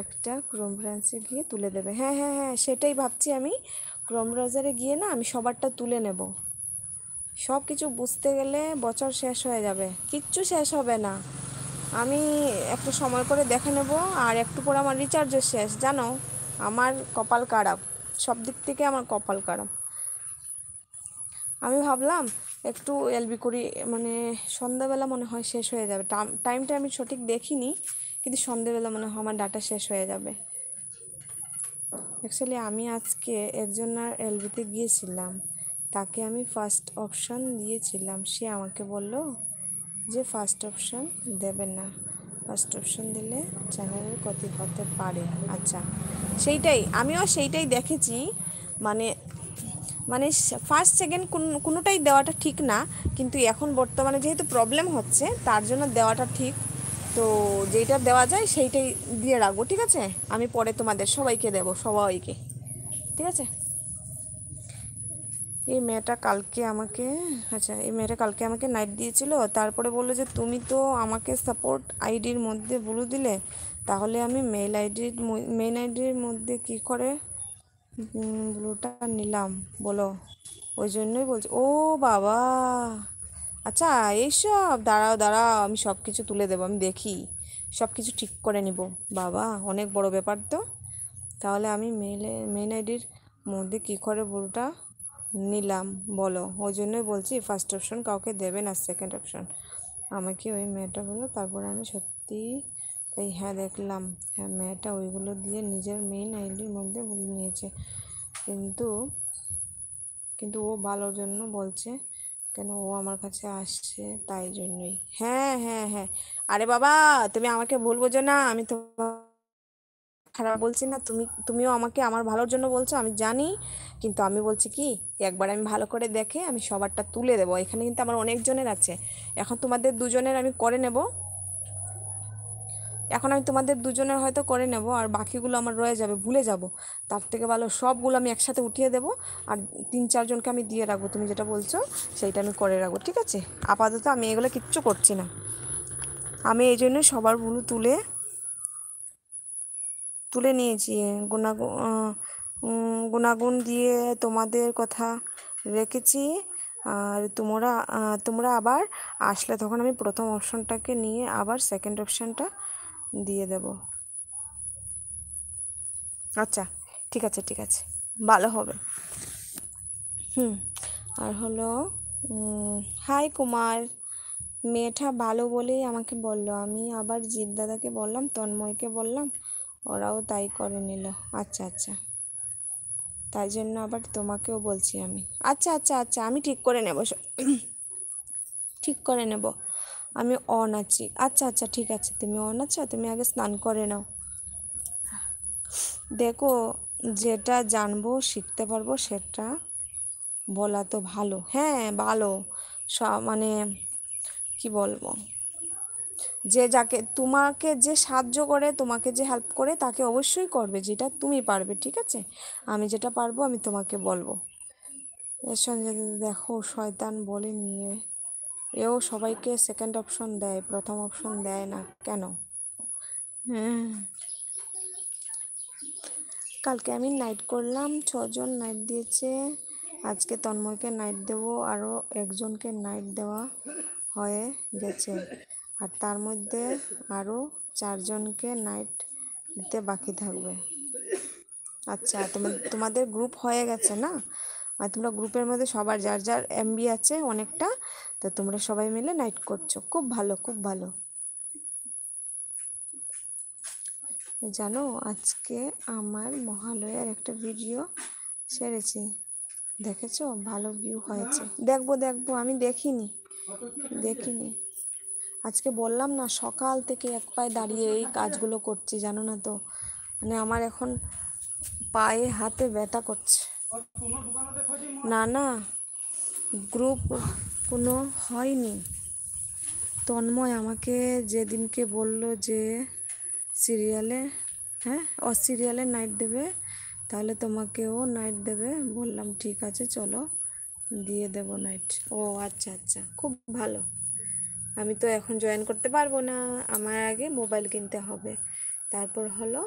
একটা ক্রোম ব্রাউজারে গিয়ে তুলে দেবে। হ্যাঁ হ্যাঁ হ্যাঁ, সেটাই ভাবছি আমি। ক্রোম ব্রাউজারে গিয়ে না আমি সবারটা তুলে নেব। সব কিছু বুঝতে গেলে বছর শেষ হয়ে যাবে, কিচ্ছু শেষ হবে না। আমি একটু সময় করে দেখে নেব, আর একটু পরে আমার রিচার্জও শেষ, জানো। আমার কপাল খারাপ, সব দিক থেকে আমার কপাল খারাপ। আমি ভাবলাম একটু এলবি করি, মানে সন্ধ্যাবেলা মনে হয় শেষ হয়ে যাবে। টাইমটা আমি সঠিক দেখিনি, কিন্তু সন্ধ্যাবেলা মনে হয় আমার ডাটা শেষ হয়ে যাবে। অ্যাকচুয়ালি আমি আজকে একজনের এলবিতে গিয়েছিলাম, তাকে আমি ফার্স্ট অপশন দিয়েছিলাম। সে আমাকে বলল যে ফার্স্ট অপশন দেবে না, ফার্স্ট অপশন দিলে চ্যানেলের ক্ষতি হতে পারে। আচ্ছা, আমিও সেইটাই দেখেছি। মানে মানে ফার্স্ট সেকেন্ড কোনোটাই দেওয়াটা ঠিক না, কিন্তু এখন বর্তমানে যেহেতু প্রবলেম হচ্ছে তার জন্য দেওয়াটা ঠিক। তো যেইটা দেওয়া যায় সেইটাই দিয়ে রাখবো, ঠিক আছে। আমি পরে তোমাদের সবাইকে দেবো, সবাইকে, ঠিক আছে। এই মেয়েটা কালকে আমাকে এই মেয়েটা কালকে আমাকে নাইট দিয়েছিল, তারপরে বললো যে তুমি তো আমাকে সাপোর্ট আইডির মধ্যে বলে দিলে, তাহলে আমি মেইন আইডির মধ্যে কি করে ব্লুটা নিলাম বলো। ওই জন্যই বলছি। ও বাবা, আচ্ছা এইসব দাঁড়াও দাঁড়াও, আমি সব কিছু তুলে দেবো, আমি দেখি সব কিছু ঠিক করে নিব। বাবা, অনেক বড় ব্যাপার তো। তাহলে আমি মেইন আইডির মধ্যে কী করে ব্লুটা নিলাম বলো। ওই জন্যই বলছি ফার্স্ট অপশন কাউকে দেবে না, সেকেন্ড অপশন আমাকে ওই মেয়েটা বললো। তারপরে আমি সত্যি তাই হ্যাঁ দেখলাম, হ্যাঁ মেয়েটা ওইগুলো দিয়ে নিজের মেইন আইডির মধ্যে বলে নিয়েছে। কিন্তু কিন্তু ও ভালোর জন্য বলছে, কেন ও আমার কাছে আসছে তাই জন্যই। হ্যাঁ হ্যাঁ হ্যাঁ, আরে বাবা তুমি আমাকে ভুল বোঝো না, আমি তো খারাপ বলছি না। তুমিও আমাকে আমার ভালোর জন্য বলছো, আমি জানি। কিন্তু আমি বলছি কি, একবার আমি ভালো করে দেখে আমি সবারটা তুলে দেবো। এখানে কিন্তু আমার অনেকজনের আছে। এখন তোমাদের দুজনের আমি করে নেব, এখন আমি তোমাদের দুজনের হয়তো করে নেব, আর বাকিগুলো আমার রয়ে যাবে, ভুলে যাব। তার থেকে ভালো সবগুলো আমি একসাথে উঠিয়ে দেবো, আর 3-4জনকে আমি দিয়ে রাখবো। তুমি যেটা বলছো সেইটা আমি করে রাখবো, ঠিক আছে। আপাতত আমি এগুলো কিচ্ছু করছি না। আমি এই জন্য সবার ভুল তুলে তুলে নিয়েছি। গুণাগুণ দিয়ে তোমাদের কথা রেখেছি। আর তোমরা আবার আসলে তখন আমি প্রথম অপশনটাকে নিয়ে আবার সেকেন্ড অপশনটা দিয়ে দেব। আচ্ছা, ঠিক আছে ঠিক আছে, ভালো হবে। আর হলো হাই কুমার, মেয়েটা ভালো বলেই আমাকে বলল। আমি আবার জিৎ দাদাকে বললাম, তন্ময়কে বললাম, ওরাও তাই করে নিল। আচ্ছা আচ্ছা, তাই জন্য আবার তোমাকেও বলছি আমি। আচ্ছা আচ্ছা আচ্ছা, আমি ঠিক করে নেব, ঠিক করে নেব। আমি অন আছি। আচ্ছা আচ্ছা ঠিক আছে, তুমি অন আছো, তুমি আগে স্নান করে নাও। দেখো, যেটা জানবো শিখতে পারবো সেটা বলা তো ভালো। হ্যাঁ ভালো, মানে কি বলবো, তোমাকে যে সাহায্য করে, তোমাকে যে হেল্প করে, তাকে অবশ্যই করবে যেটা তুমি পারবে, ঠিক আছে। আমি যেটা পারবো আমি তোমাকে বলবো। এর সঙ্গে দেখো, শয়তান বলে নিয়ে এও সবাইকে সেকেন্ড অপশন দেয়, প্রথম অপশন দেয় না কেন? হ্যাঁ, কালকে আমি নাইট করলাম, 6জন নাইট দিয়েছে। আজকে তন্ময়কে নাইট দেবো, আরও একজনকে নাইট দেওয়া হয়ে গেছে, আর তার মধ্যে আরও 4জনকে নাইট দিতে বাকি থাকবে। আচ্ছা, তোমাদের গ্রুপ হয়ে গেছে না? আর তোমরা গ্রুপের মধ্যে সবার যার যার এমবি আছে অনেকটা, তো তোমরা সবাই মিলে নাইট করছো, খুব ভালো খুব ভালো। জানো, আজকে আমার মহালয়ার একটা ভিডিও ছেড়েছি, দেখেছো? ভালো ভিউ হয়েছে। দেখবো দেখবো, আমি দেখিনি দেখিনি। আজকে বললাম না, সকাল থেকে এক পায়ে দাঁড়িয়ে এই কাজগুলো করছি, জানো না তো। মানে আমার এখন পায়ে হাতে ব্যথা করছে। না না, গ্রুপ কোনো হয়নি। তন্ময় আমাকে যেদিনকে বলল যে সিরিয়ালে, হ্যাঁ সিরিয়ালে নাইট দেবে, তাহলে তোমাকেও নাইট দেবে। বললাম ঠিক আছে চলো দিয়ে দেবো নাইট। ও আচ্ছা আচ্ছা, খুব ভালো। আমি তো এখন জয়েন করতে পারবো না, আমার আগে মোবাইল কিনতে হবে। তারপর হলো